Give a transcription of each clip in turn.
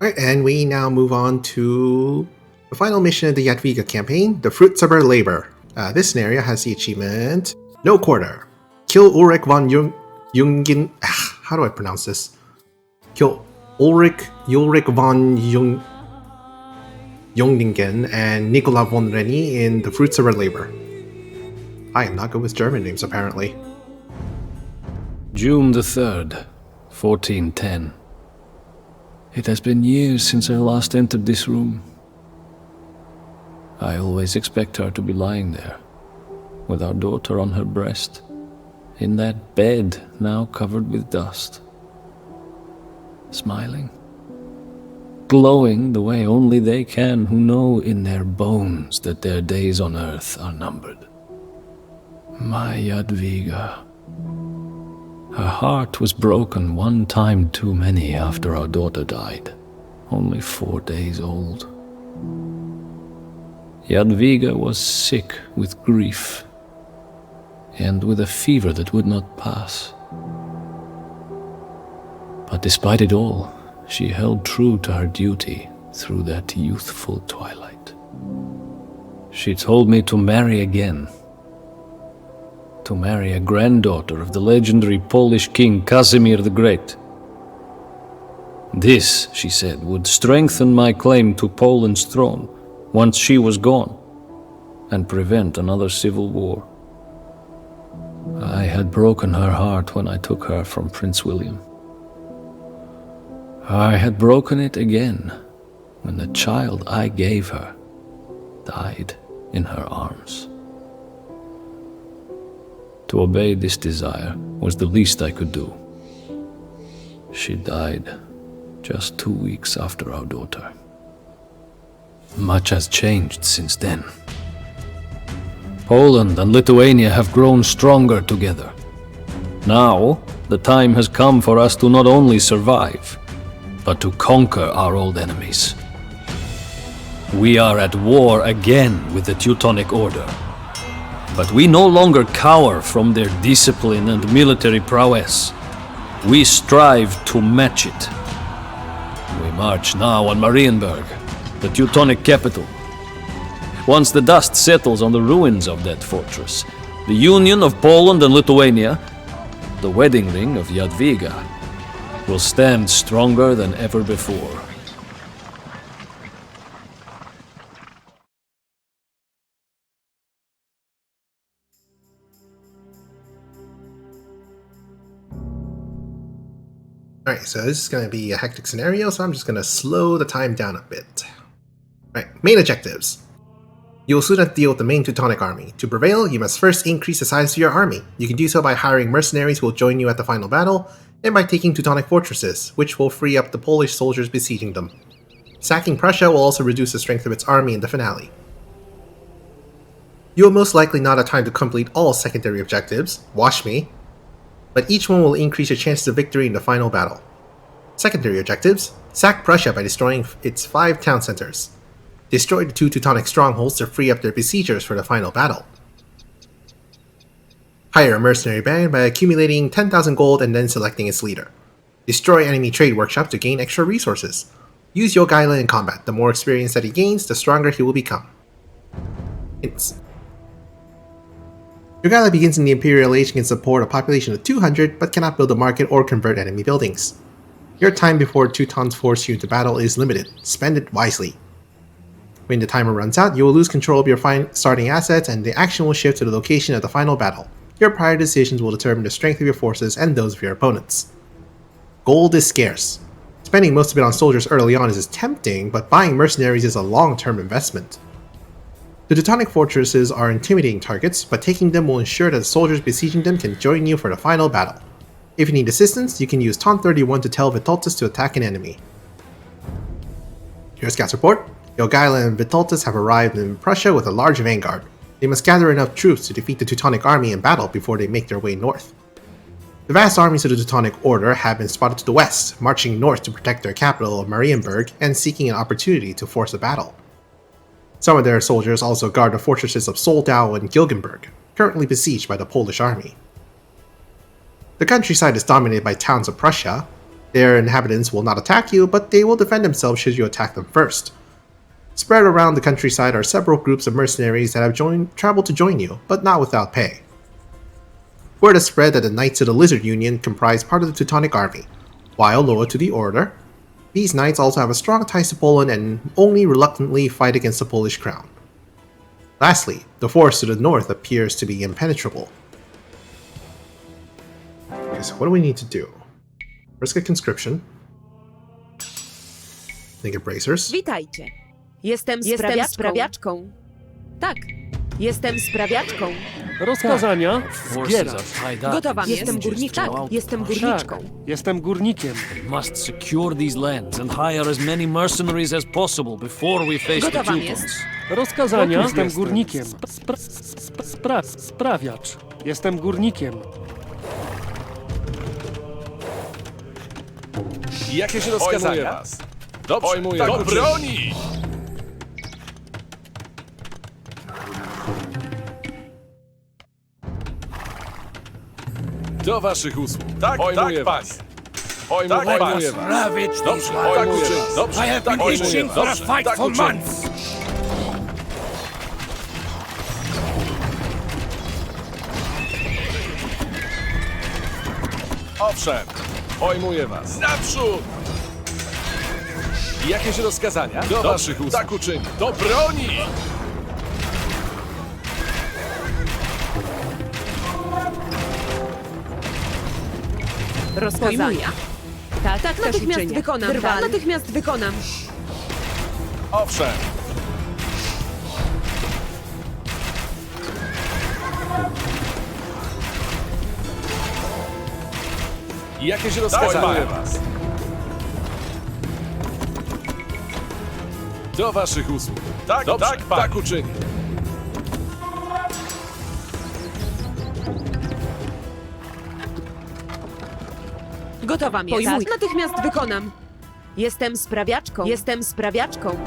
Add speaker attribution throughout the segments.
Speaker 1: Alright, and we now move on to the final mission of the Jadwiga campaign, the Fruits of Our Labor. This scenario has the achievement No Quarter. Kill Ulrich von Jungin. How do I pronounce this? Kill Ulrich von Jungingen and Nicola von Rennie in the Fruits of Our Labor. I am not good with German names, apparently.
Speaker 2: June the 3rd, 1410. It has been years since I last entered this room. I always expect her to be lying there, with our daughter on her breast, in that bed now covered with dust. Smiling. Glowing the way only they can who know in their bones that their days on earth are numbered. My Jadwiga. Her heart was broken one time too many after our daughter died, only 4 days old. Jadwiga was sick with grief, and with a fever that would not pass. But despite it all, she held true to her duty through that youthful twilight. She told me to marry again, to marry a granddaughter of the legendary Polish king Casimir the Great. This, she said, would strengthen my claim to Poland's throne once she was gone, and prevent another civil war. I had broken her heart when I took her from Prince William. I had broken it again when the child I gave her died in her arms. To obey this desire was the least I could do. She died just 2 weeks after our daughter. Much has changed since then. Poland and Lithuania have grown stronger together. Now, the time has come for us to not only survive, but to conquer our old enemies. We are at war again with the Teutonic Order. But we no longer cower from their discipline and military prowess. We strive to match it. We march now on Marienburg, the Teutonic capital. Once the dust settles on the ruins of that fortress, the union of Poland and Lithuania, the wedding ring of Jadwiga, will stand stronger than ever before.
Speaker 1: Alright, so this is going to be a hectic scenario, so I'm just going to slow the time down a bit. Alright, main objectives. You will soon have to deal with the main Teutonic army. To prevail, you must first increase the size of your army. You can do so by hiring mercenaries who will join you at the final battle, and by taking Teutonic fortresses, which will free up the Polish soldiers besieging them. Sacking Prussia will also reduce the strength of its army in the finale. You will most likely not have time to complete all secondary objectives, watch me, but each one will increase your chances of victory in the final battle. Secondary objectives: sack Prussia by destroying its 5 town centers. Destroy the 2 Teutonic strongholds to free up their besiegers for the final battle. Hire a mercenary band by accumulating 10,000 gold and then selecting its leader. Destroy enemy trade workshops to gain extra resources. Use Jadwiga in combat. The more experience that he gains, the stronger he will become. Hints. Jadwiga begins in the Imperial Age and can support a population of 200, but cannot build a market or convert enemy buildings. Your time before Teutons force you into battle is limited. Spend it wisely. When the timer runs out, you will lose control of your starting assets, and the action will shift to the location of the final battle. Your prior decisions will determine the strength of your forces and those of your opponents. Gold is scarce. Spending most of it on soldiers early on is tempting, but buying mercenaries is a long-term investment. The Teutonic fortresses are intimidating targets, but taking them will ensure that the soldiers besieging them can join you for the final battle. If you need assistance, you can use Taunt 31 to tell Vitoltas to attack an enemy. Your scouts report: Jadwiga and Vitoltas have arrived in Prussia with a large vanguard. They must gather enough troops to defeat the Teutonic army in battle before they make their way north. The vast armies of the Teutonic Order have been spotted to the west, marching north to protect their capital of Marienburg and seeking an opportunity to force a battle. Some of their soldiers also guard the fortresses of Soldau and Gilgenberg, currently besieged by the Polish army. The countryside is dominated by towns of Prussia. Their inhabitants will not attack you, but they will defend themselves should you attack them first. Spread around the countryside are several groups of mercenaries that have traveled to join you, but not without pay. Word has spread that the Knights of the Lizard Union comprise part of the Teutonic Army. While loyal to the Order, these knights also have a strong ties to Poland and only reluctantly fight against the Polish crown. Lastly, the forest to the north appears to be impenetrable. Okay, so what do we need to do? First get conscription. Then get bracers.
Speaker 3: Witajcie. Jestem sprawiaczką. Tak, jestem sprawiaczką.
Speaker 4: Rozkazania?
Speaker 2: Forces
Speaker 4: Zbierać.
Speaker 2: are tied up.
Speaker 3: Gotowa.
Speaker 2: in
Speaker 3: Jestem
Speaker 2: sieges
Speaker 3: górniczką.
Speaker 2: throughout
Speaker 3: Jestem
Speaker 2: the
Speaker 3: górniczką.
Speaker 4: Jestem górnikiem.
Speaker 2: We must secure these lands and hire as many mercenaries as possible before we face the
Speaker 3: Gotowa
Speaker 2: Teutons.
Speaker 3: jest.
Speaker 4: Rozkazania?
Speaker 3: Gotów
Speaker 4: Jestem górnikiem. Sprawiacz. Jestem górnikiem.
Speaker 5: Jakieś rozkazania? Dobrze,
Speaker 6: Pojmuję.
Speaker 5: tak
Speaker 6: Do
Speaker 5: uczynię.
Speaker 6: broni!
Speaker 5: Do waszych usług.
Speaker 6: Tak,
Speaker 5: Pojmuję
Speaker 6: tak,
Speaker 5: was.
Speaker 6: panie.
Speaker 5: Pojmuję
Speaker 6: Tak,
Speaker 5: was.
Speaker 6: panie.
Speaker 5: Dobrze, tak
Speaker 6: Pojmuję
Speaker 5: uczynię.
Speaker 6: was.
Speaker 5: Dobrze, tak uczynię. Dobrze, tak uczynię. Owszem, pojmuję was.
Speaker 6: Naprzód!
Speaker 5: Jakieś rozkazania? Do
Speaker 6: Dobrze,
Speaker 5: waszych usług.
Speaker 6: tak uczynię. Do broni!
Speaker 3: Rozkazania. Tak, natychmiast wykonam. Natychmiast wykonam.
Speaker 5: Owszem. Jakieś rozkazania?
Speaker 6: panie.
Speaker 5: was. Do waszych usług.
Speaker 6: Tak,
Speaker 5: Dobrze,
Speaker 6: tak, panie.
Speaker 5: tak uczynię.
Speaker 3: Gotowa jest. Natychmiast wykonam. Jestem sprawiaczką. Jestem sprawiaczką.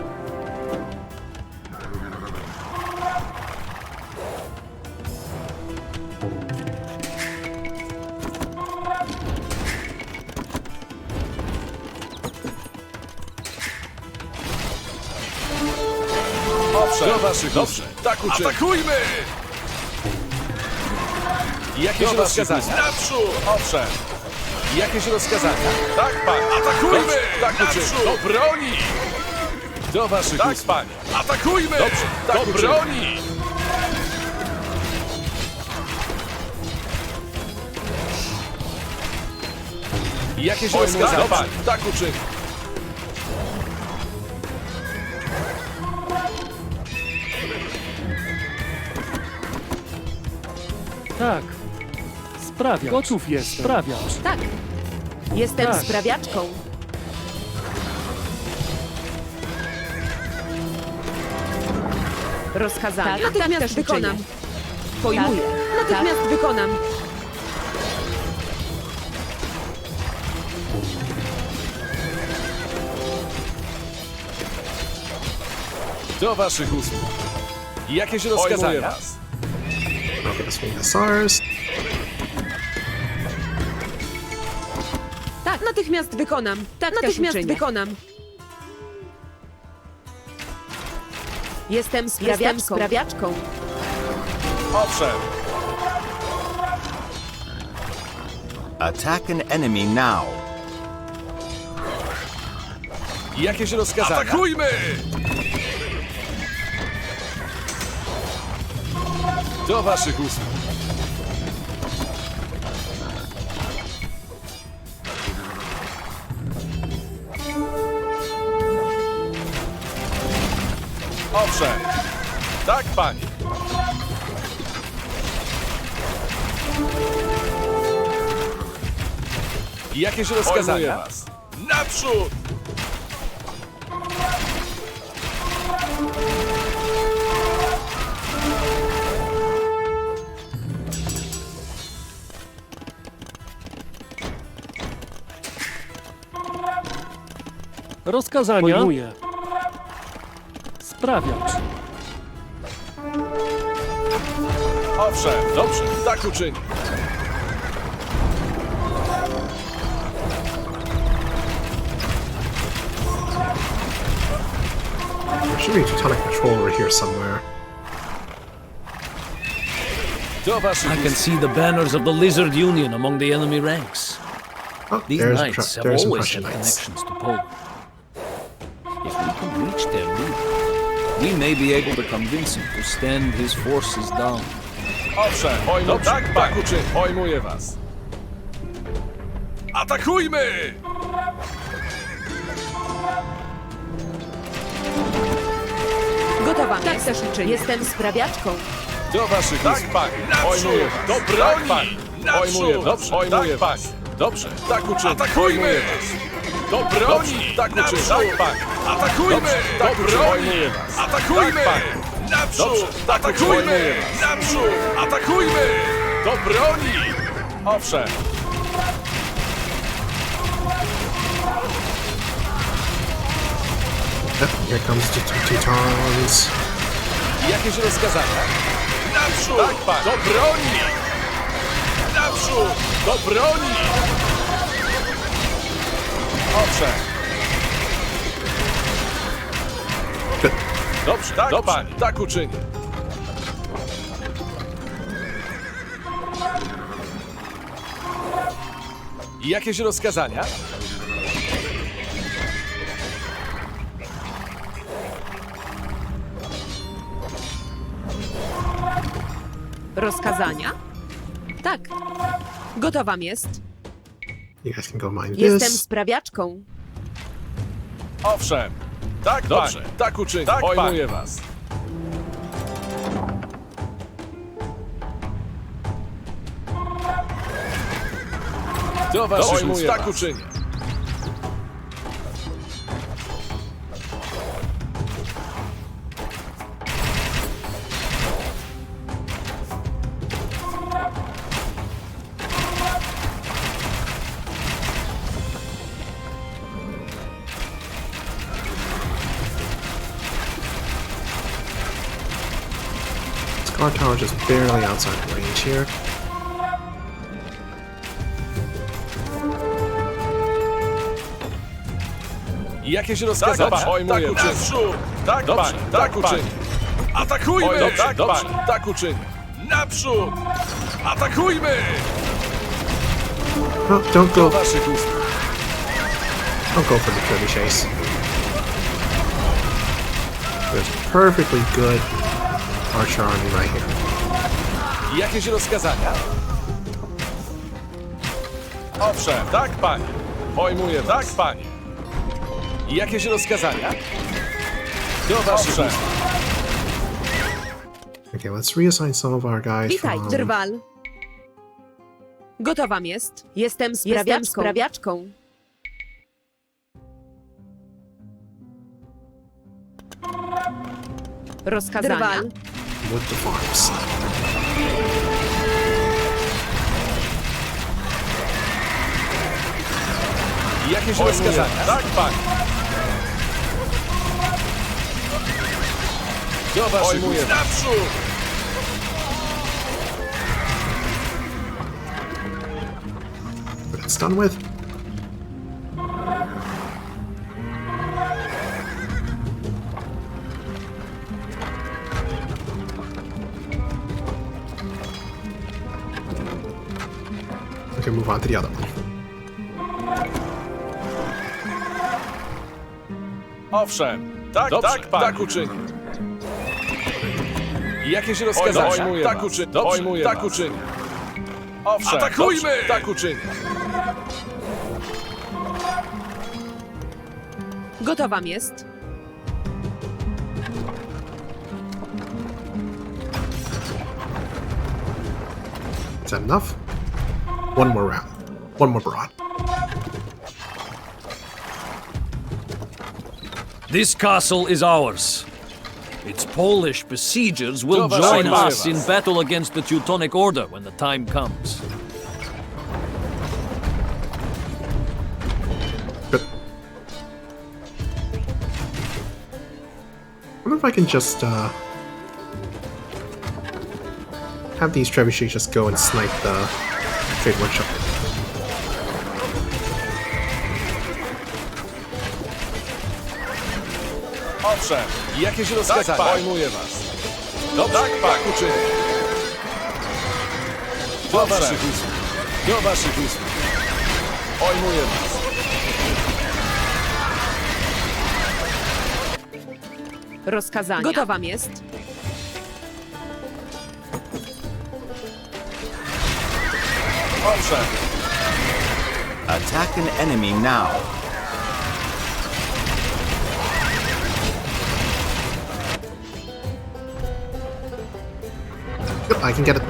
Speaker 5: Owszem. Do waszych
Speaker 6: Dobrze,
Speaker 5: usług.
Speaker 6: tak uczynię. Atakujmy!
Speaker 5: Jakieś
Speaker 6: Do waszych
Speaker 5: rozkazania?
Speaker 6: usług. Naprzód!
Speaker 5: Owszem. Jakieś rozkazania?
Speaker 6: Tak, panie. Atakujmy!
Speaker 5: Dobrze, tak
Speaker 6: Naprzód!
Speaker 5: uczynię.
Speaker 6: Do broni!
Speaker 5: Do waszych
Speaker 6: Tak,
Speaker 5: usług.
Speaker 6: panie. Atakujmy!
Speaker 5: Dobrze, tak
Speaker 6: Do
Speaker 5: uczynię.
Speaker 6: broni!
Speaker 5: Jakieś
Speaker 6: Pojmuję.
Speaker 5: rozkazania?
Speaker 6: Dobrze,
Speaker 5: Tak uczynię.
Speaker 4: Tak. Sprawiacz. Gotów jest. Sprawiacz.
Speaker 3: Tak. Jestem
Speaker 4: Tak.
Speaker 3: sprawiaczką. Rozkazania. Natychmiast wykonam. Pojmuję. Natychmiast wykonam.
Speaker 5: Do waszych usług. Jakieś
Speaker 6: Pojmuję
Speaker 5: rozkazania?
Speaker 6: was.
Speaker 1: Okay, swing the SARS.
Speaker 3: Tak, natychmiast wykonam. Tak, natychmiast wykonam. Jestem sprawiaczką.
Speaker 5: Owszem.
Speaker 7: Attack an enemy now.
Speaker 5: Jakieś rozkazania?
Speaker 6: Atakujmy!
Speaker 5: Do waszych usług.
Speaker 6: Owszem. Tak, panie.
Speaker 5: Jakieś
Speaker 6: Pojmuję
Speaker 5: rozkazania?
Speaker 6: was. Naprzód!
Speaker 4: Rozkazania? Pojmuję. Sprawiacz.
Speaker 5: Owszem, dobrze, tak uczynię.
Speaker 1: should be a Teutonic patrol over here somewhere.
Speaker 5: Do waszych
Speaker 2: I can
Speaker 5: usług.
Speaker 2: see the banners of the Lizard Union among the enemy ranks.
Speaker 1: Oh,
Speaker 2: These
Speaker 1: there's,
Speaker 2: knights have
Speaker 1: there's some
Speaker 2: always
Speaker 1: Prussian
Speaker 2: had
Speaker 1: knights.
Speaker 2: connections to Poland. If we can reach their leader, we may be able to convince him to stand his forces down.
Speaker 6: Owszem,
Speaker 5: Dobrze,
Speaker 6: tak, panie.
Speaker 5: tak uczynię. Pojmuję was.
Speaker 6: Atakujmy!
Speaker 3: Gotowa. Tak też uczynię. Jestem sprawiaczką.
Speaker 5: Do waszych
Speaker 6: Tak,
Speaker 5: usług.
Speaker 6: panie.
Speaker 5: Pojmuję
Speaker 6: Naprzód!
Speaker 5: was.
Speaker 6: Do broni!
Speaker 5: Tak, panie. Pojmuję
Speaker 6: Naprzód!
Speaker 5: was. Pojmuję
Speaker 6: Tak,
Speaker 5: was.
Speaker 6: panie.
Speaker 5: Dobrze, tak uczynię.
Speaker 6: Atakujmy!
Speaker 5: Pojmuję was.
Speaker 6: Do broni!
Speaker 5: Dobrze, tak
Speaker 6: Naprzód!
Speaker 5: uczynię.
Speaker 6: Tak, panie. Atakujmy!
Speaker 5: Dobrze,
Speaker 6: Do
Speaker 5: tak uczynię.
Speaker 6: broni!
Speaker 5: Pojmuję was.
Speaker 6: Atakujmy!
Speaker 5: Tak, panie.
Speaker 6: Naprzód!
Speaker 5: Dobrze, tak uczynię.
Speaker 6: Atakujmy!
Speaker 5: Pojmuję was.
Speaker 6: Naprzód! Atakujmy! Do broni!
Speaker 5: Owszem.
Speaker 1: Yep, here comes the Teutons.
Speaker 5: Jakieś rozkazania?
Speaker 6: Naprzód!
Speaker 5: Tak, panie.
Speaker 6: Do broni! Naprzód! Do broni!
Speaker 5: Owszem.
Speaker 1: Good.
Speaker 5: Dobrze,
Speaker 6: Tak,
Speaker 5: dobrze,
Speaker 6: panie.
Speaker 5: tak uczynię. Jakieś rozkazania?
Speaker 3: Rozkazania? Tak. Gotowam jest.
Speaker 1: You guys can go mine
Speaker 3: Jestem
Speaker 1: this.
Speaker 3: sprawiaczką.
Speaker 5: Owszem.
Speaker 6: Tak,
Speaker 5: Dobrze,
Speaker 6: panie.
Speaker 5: tak uczynię.
Speaker 6: Tak,
Speaker 5: Pojmuję
Speaker 6: panie.
Speaker 5: was. Do waszych
Speaker 6: Pojmuję
Speaker 5: usług. Tak
Speaker 6: was.
Speaker 5: uczynię.
Speaker 1: Scar Tower just barely outside the range here.
Speaker 5: Jakieś
Speaker 6: Tak,
Speaker 5: rozkazania?
Speaker 6: panie.
Speaker 5: Pojmuję
Speaker 6: Tak,
Speaker 5: was.
Speaker 6: naprzód! Tak,
Speaker 5: Dobrze,
Speaker 6: panie.
Speaker 5: tak
Speaker 6: Tak, panie.
Speaker 5: uczynię.
Speaker 6: Atakujmy!
Speaker 5: Oj, dobrze,
Speaker 6: Tak,
Speaker 5: dobrze,
Speaker 6: panie.
Speaker 5: tak uczynię.
Speaker 6: Naprzód! Atakujmy!
Speaker 1: No, don't
Speaker 5: Do
Speaker 1: go.
Speaker 5: waszych usług.
Speaker 1: Don't go for the trebuchets. There's a perfectly good archer army right here.
Speaker 5: Jakieś rozkazania?
Speaker 6: Owszem, tak, panie.
Speaker 5: Pojmuję
Speaker 6: Tak,
Speaker 5: was.
Speaker 6: panie.
Speaker 5: Jakieś rozkazania? Do waszych
Speaker 6: Owszem.
Speaker 5: usług.
Speaker 1: Okay, let's reassign some of our guys
Speaker 3: Witaj,
Speaker 1: from...
Speaker 3: drwal. Gotowam jest. Jestem sprawiaczką. Rozkazania? Drwal.
Speaker 1: with the farms.
Speaker 5: Jakieś rozkazania?
Speaker 6: Tak, panie.
Speaker 5: Do waszych
Speaker 6: Pojmuję.
Speaker 5: usług.
Speaker 6: Naprzód!
Speaker 1: But it's done with. We can move on to the other one.
Speaker 6: Owszem. Tak,
Speaker 5: Dobrze,
Speaker 6: tak, panie.
Speaker 5: tak uczynię. Jakieś rozkazania?
Speaker 6: Pojmuję
Speaker 5: Tak
Speaker 6: was.
Speaker 5: uczynię.
Speaker 6: Dobrze,
Speaker 5: Pojmuję
Speaker 6: tak
Speaker 5: was.
Speaker 6: uczynię. Owszem,
Speaker 5: Atakujmy!
Speaker 6: dobrze,
Speaker 5: Tak uczynię.
Speaker 3: Gotowam jest.
Speaker 1: Is that enough? One more round. One more broad.
Speaker 2: This castle is ours. Its Polish besiegers will
Speaker 5: Dobra,
Speaker 2: join
Speaker 5: zajmuję
Speaker 2: us in
Speaker 5: was.
Speaker 2: battle against the Teutonic Order when the time comes.
Speaker 1: Good. I wonder if I can just have these trebuchets just go and snipe the trade workshop.
Speaker 6: Owszem.
Speaker 5: Jakieś
Speaker 6: Tak,
Speaker 5: rozkazania?
Speaker 6: panie.
Speaker 5: Pojmuję was.
Speaker 6: Dobrze, tak, panie.
Speaker 5: Tak uczynię. Do waszych usług. Do waszych usług.
Speaker 6: Pojmuję was.
Speaker 3: Rozkazania. Gotowam jest.
Speaker 6: Owszem.
Speaker 7: Attack an enemy now.
Speaker 1: Yep, I can get it.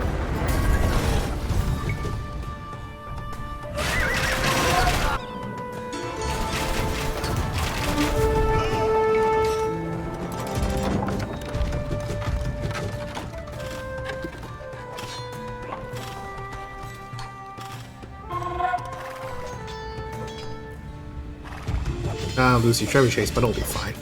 Speaker 1: I'll lose your trebuchets, but it'll be fine.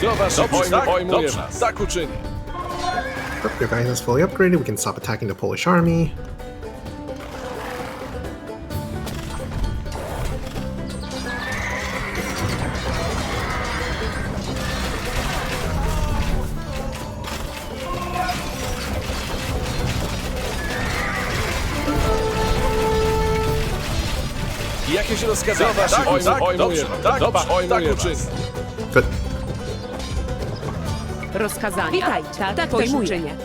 Speaker 5: Do waszych
Speaker 6: Dobrze,
Speaker 5: usług.
Speaker 6: tak?
Speaker 5: Pojmuję
Speaker 6: Dobrze.
Speaker 5: was.
Speaker 6: Tak uczynię.
Speaker 1: Yep, your guy is fully upgraded. We can stop attacking the Polish army.
Speaker 5: Jakieś rozkazania?
Speaker 6: Tak, tak,
Speaker 5: Pojmuję
Speaker 6: dobrze,
Speaker 5: was.
Speaker 6: tak,
Speaker 5: Dobrze,
Speaker 6: tak
Speaker 5: pojmuję
Speaker 6: uczynię.
Speaker 5: was.
Speaker 1: Good.
Speaker 3: Rozkazania. Witajcie. Tak, też
Speaker 8: pojmuję.
Speaker 3: uczynię.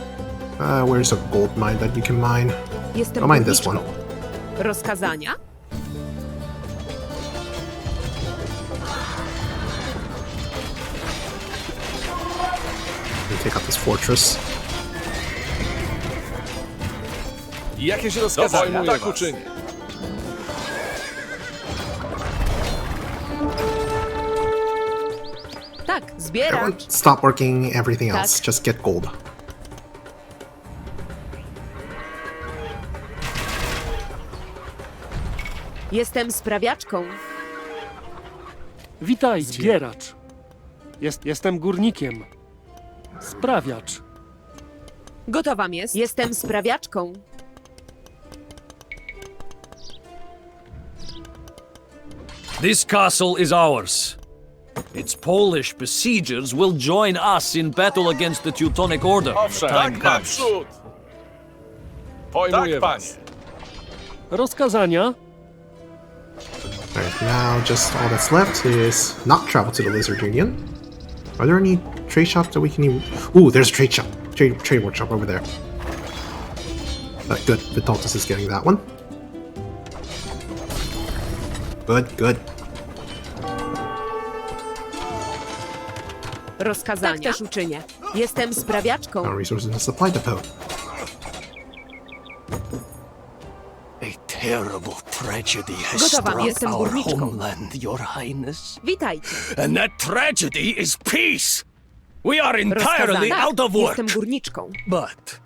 Speaker 1: Where's a gold mine that you can mine?
Speaker 3: Jestem
Speaker 1: I'll mine this
Speaker 3: górniczką.
Speaker 1: one.
Speaker 3: Rozkazania.
Speaker 1: Let me take out this fortress.
Speaker 5: Jakieś
Speaker 6: Dobrze,
Speaker 5: rozkazania?
Speaker 6: tak
Speaker 5: Tak
Speaker 6: uczynię.
Speaker 3: Tak, zbieram.
Speaker 1: Everyone, stop working everything else.
Speaker 3: Tak.
Speaker 1: Just get gold.
Speaker 3: Jestem sprawiaczką.
Speaker 4: Witaj, zbieracz. Jestem górnikiem. Sprawiacz.
Speaker 3: Gotowam jest. Jestem sprawiaczką.
Speaker 2: This castle is ours. Its Polish besiegers will join us in battle against the Teutonic Order when the
Speaker 6: Owszem.
Speaker 2: time
Speaker 6: Tak,
Speaker 2: comes.
Speaker 6: naprzód.
Speaker 5: Pojmuję
Speaker 6: Tak,
Speaker 5: was.
Speaker 6: panie.
Speaker 4: Rozkazania.
Speaker 1: Alright, now just all that's left is not travel to the Lizard Union. Are there any trade shops that we can even... Ooh, there's a trade shop. Trade workshop over there. Good. Vitoltus is getting that one. Good, good.
Speaker 3: Rozkazania. Tak też uczynię. Jestem sprawiaczką.
Speaker 1: Now resources in the supply depot.
Speaker 7: A terrible tragedy has
Speaker 3: Gotowa,
Speaker 7: struck
Speaker 3: jestem
Speaker 7: our
Speaker 3: górniczką.
Speaker 7: homeland, your highness.
Speaker 3: Witajcie.
Speaker 7: And that tragedy is peace. We are entirely
Speaker 3: Rozkazania. Tak,
Speaker 7: out of work.
Speaker 3: jestem górniczką.
Speaker 7: But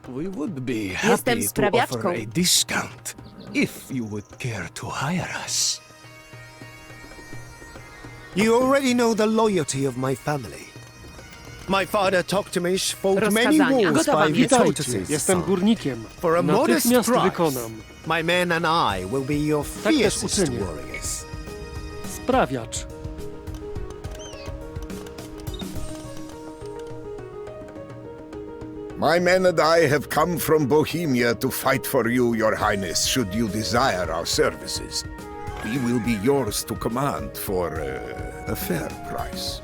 Speaker 7: we would be
Speaker 3: Jestem
Speaker 7: happy to
Speaker 3: sprawiaczką.
Speaker 7: offer a discount if you would care to hire us.
Speaker 9: You already know the loyalty of my family. My father Toktymish fought many
Speaker 3: Rozkazania.
Speaker 9: wars
Speaker 3: Gotowa,
Speaker 9: by
Speaker 3: witajcie.
Speaker 9: Vitoltus's
Speaker 4: Jestem
Speaker 9: son.
Speaker 4: górnikiem.
Speaker 9: For a modest
Speaker 4: Natychmiast
Speaker 9: price,
Speaker 4: wykonam.
Speaker 9: my men and I will be your
Speaker 4: Tak też
Speaker 9: fiercest
Speaker 4: uczynię.
Speaker 9: warriors.
Speaker 4: Sprawiacz.
Speaker 10: My men and I have come from Bohemia to fight for you, your highness, should you desire our services. We will be yours to command for a fair price.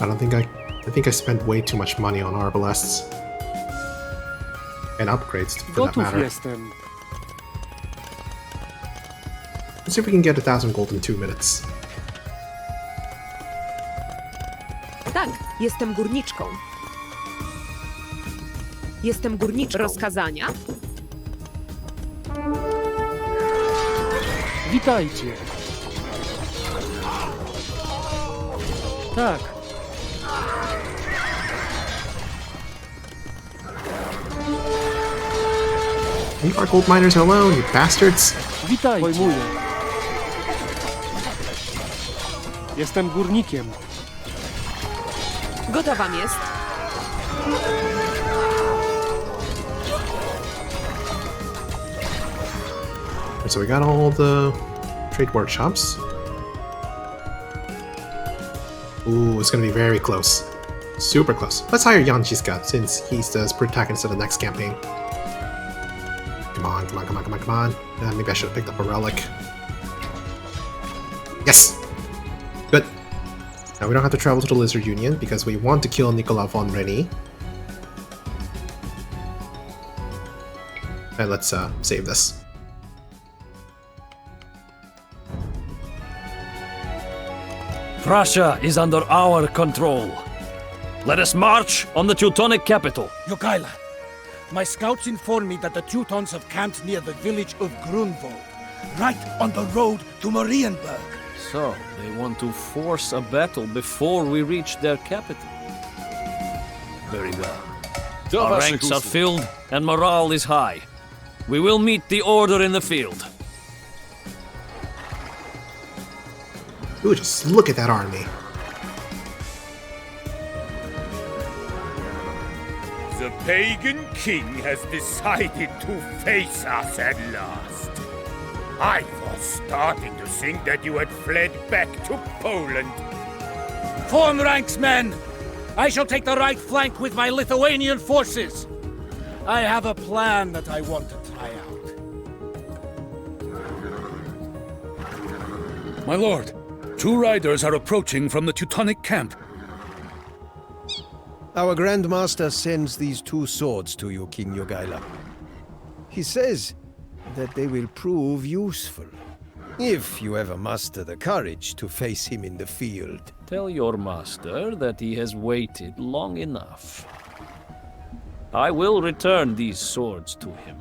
Speaker 1: I think I spent way too much money on arbalests. And upgrades, for that
Speaker 4: Gotów
Speaker 1: matter.
Speaker 4: jestem.
Speaker 1: Let's see if we can get 1,000 gold in 2 minutes.
Speaker 3: Tak, jestem górniczką. Jestem górniczką. Rozkazania.
Speaker 4: Witajcie. Tak.
Speaker 1: Leave our gold miners alone, you bastards!
Speaker 4: Witajcie. Pojmuję. Jestem górnikiem.
Speaker 3: Gotowam jest.
Speaker 1: So we got all the trade workshops. Ooh, it's gonna be very close. Super close. Let's hire Jadwiga since he's the protagonist of the next campaign. Come on, come on, come on, come on, come on. Maybe I should have picked up a relic. Yes! Good. Now we don't have to travel to the Lizard Union because we want to kill Nicola von Rennie. And let's save this.
Speaker 2: Prussia is under our control. Let us march on the Teutonic capital.
Speaker 8: Jogaila, my scouts inform me that the Teutons have camped near the village of Grunwald, right on the road to Marienburg.
Speaker 2: So, they want to force a battle before we reach their capital. Very well. Our ranks are filled and morale is high. We will meet the order in the field.
Speaker 1: Ooh, just look at that army.
Speaker 6: The pagan king has decided to face us at last. I was starting to think that you had fled back to Poland.
Speaker 8: Form ranks, men! I shall take the right flank with my Lithuanian forces. I have a plan that I want to try out.
Speaker 7: My lord, 2 riders are approaching from the Teutonic camp.
Speaker 9: Our Grand Master sends these 2 swords to you, King Jogaila. He says that they will prove useful, if you ever muster the courage to face him in the field.
Speaker 2: Tell your master that he has waited long enough. I will return these swords to him,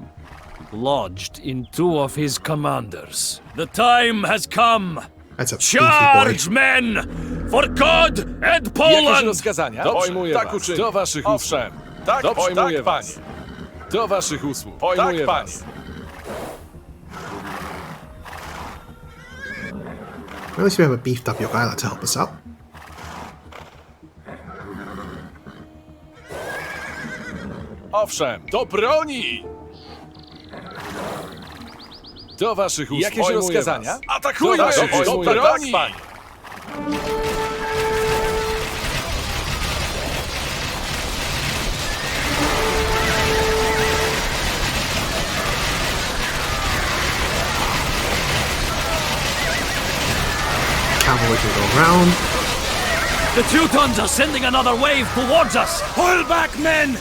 Speaker 2: lodged in 2 of his commanders. The time has come!
Speaker 1: That's a
Speaker 2: Charge, men! For God and
Speaker 5: Jakieś
Speaker 2: Poland!
Speaker 5: rozkazania?
Speaker 6: Dobrze,
Speaker 5: Pojmuję
Speaker 6: tak
Speaker 5: was.
Speaker 6: uczynię.
Speaker 5: Do waszych
Speaker 6: Owszem.
Speaker 5: usług.
Speaker 6: Tak,
Speaker 5: Pojmuję
Speaker 6: tak,
Speaker 5: was.
Speaker 6: panie.
Speaker 5: Do waszych usług.
Speaker 6: Pojmuję
Speaker 5: Tak, panie.
Speaker 6: was.
Speaker 1: At least we have a beefed up Jogaila to help us out.
Speaker 5: Owszem, do broni! Do waszych usług. Jakieś
Speaker 6: Pojmuję
Speaker 5: rozkazania?
Speaker 6: was.
Speaker 5: Atakujmy!
Speaker 6: Do waszych
Speaker 5: Do
Speaker 6: usług.
Speaker 5: broni!
Speaker 6: Tak, panie.
Speaker 1: Cavalry can go around.
Speaker 2: The Teutons are sending another wave towards us!
Speaker 8: Pull back, men!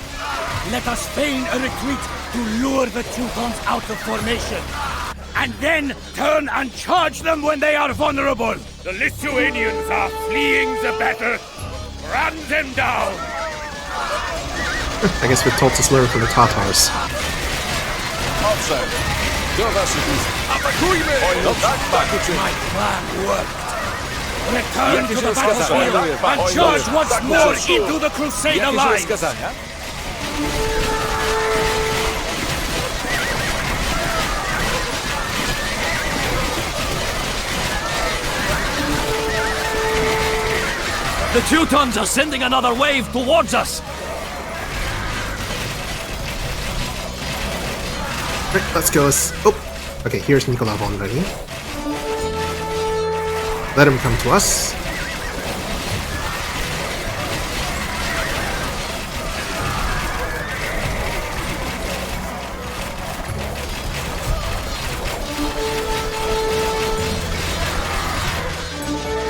Speaker 8: Let us feign a retreat to lure the Teutons out of formation. And then turn and charge them when they are vulnerable.
Speaker 6: The Lithuanians are fleeing the battle. Run them down.
Speaker 1: I guess we're told to learn from the Tatars.
Speaker 5: Owszem, do waszych usług. Atakujmy! Tak uczynię.
Speaker 8: My plan worked. Return to
Speaker 5: Jakieś
Speaker 8: the
Speaker 5: rozkazania?
Speaker 8: battlefield and charge once more into the Crusader
Speaker 5: Jakieś
Speaker 8: lines.
Speaker 5: rozkazania?
Speaker 2: The Teutons are sending another wave towards us!
Speaker 1: Right, let's go. Oh, okay, here's Nicola von Rennie. Let him come to us.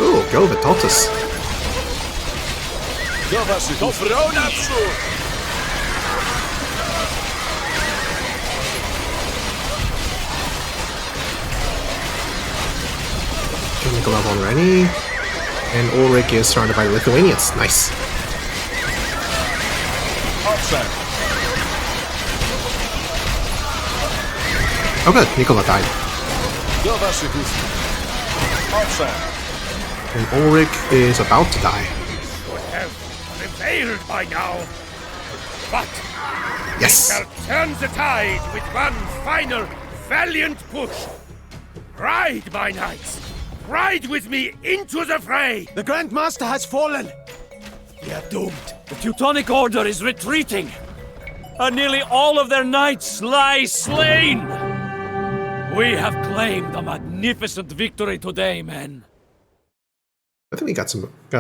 Speaker 1: Ooh, go Vitaldus.
Speaker 5: Do waszych usług. Do broni! Naprzód!
Speaker 1: Nicola von Rennie. And Ulrich is surrounded by Lithuanians. Nice.
Speaker 5: Owszem,
Speaker 1: Oh good, Nicola died.
Speaker 5: do waszych usług. Owszem,
Speaker 1: And Ulrich is about to die.
Speaker 6: Have prevailed by now. But
Speaker 1: Yes!
Speaker 6: shall turn the tide with one final valiant push. Ride, my knights! Ride with me into the fray!
Speaker 8: The Grand Master has fallen! We are doomed. The Teutonic Order is retreating! And nearly all of their knights lie slain! We have claimed a magnificent victory today, men.
Speaker 1: I think we got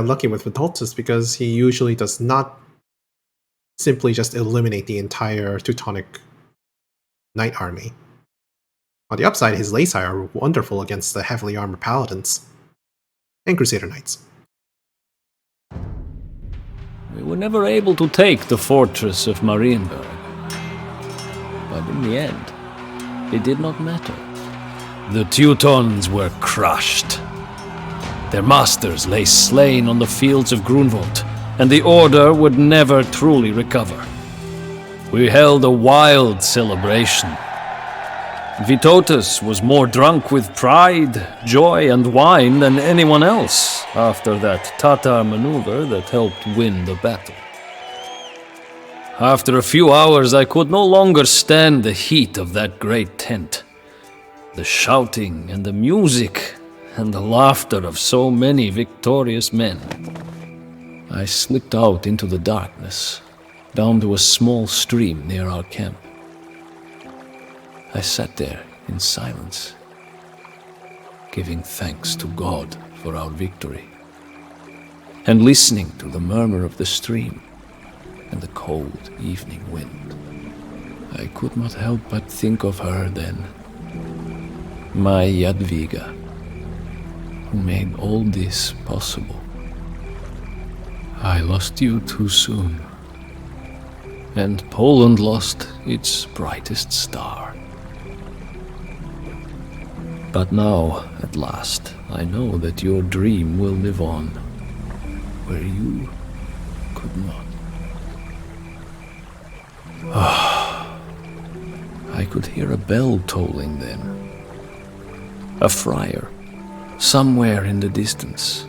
Speaker 1: lucky with Vitoltus because he usually does not simply just eliminate the entire Teutonic knight army. On the upside, his Laci are wonderful against the heavily armored paladins and Crusader knights.
Speaker 2: We were never able to take the fortress of Marienburg. But in the end, it did not matter. The Teutons were crushed. Their masters lay slain on the fields of Grunwald, and the Order would never truly recover. We held a wild celebration. Vitoltus was more drunk with pride, joy, and wine than anyone else after that Tatar maneuver that helped win the battle. After a few hours, I could no longer stand the heat of that great tent. The shouting and the music and the laughter of so many victorious men. I slipped out into the darkness, down to a small stream near our camp. I sat there in silence, giving thanks to God for our victory, and listening to the murmur of the stream and the cold evening wind. I could not help but think of her then, my Jadwiga, who made all this possible. I lost you too soon, and Poland lost its brightest star. But now, at last, I know that your dream will live on, where you could not. I could hear a bell tolling then. A friar, somewhere in the distance,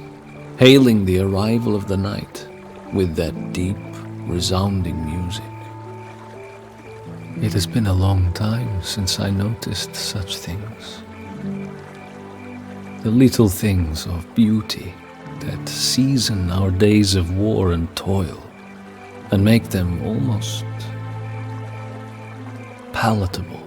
Speaker 2: hailing the arrival of the night with that deep, resounding music. It has been a long time since I noticed such things. The little things of beauty that season our days of war and toil and make them almost palatable.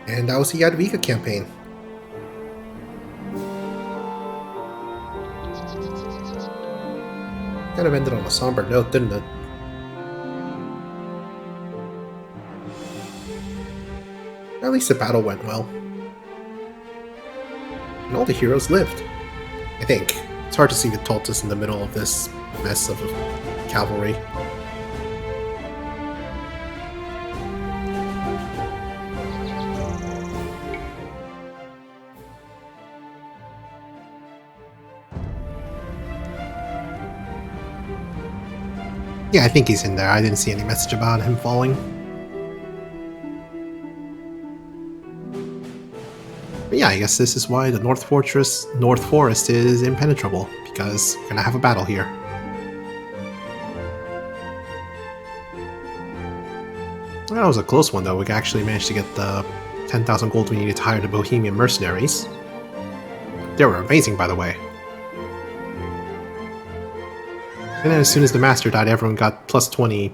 Speaker 1: And that was the Jadwiga campaign. Kind of ended on a somber note, didn't it? At least the battle went well. And all the heroes lived. I think. It's hard to see Vitoltus in the middle of this mess of cavalry. Yeah, I think he's in there. I didn't see any message about him falling. But yeah, I guess this is why the North Forest is impenetrable, because we're gonna have a battle here. That was a close one though. We actually managed to get the 10,000 gold we needed to hire the Bohemian mercenaries. They were amazing, by the way. And then as soon as the master died, everyone got plus 20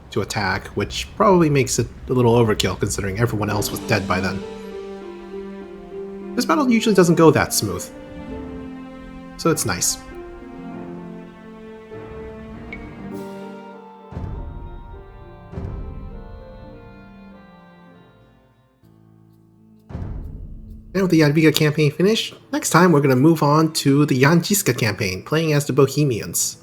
Speaker 1: to attack, which probably makes it a little overkill considering everyone else was dead by then. This battle usually doesn't go that smooth, so it's nice. Now with the Jadwiga campaign finished, next time we're going to move on to the Janciska campaign, playing as the Bohemians.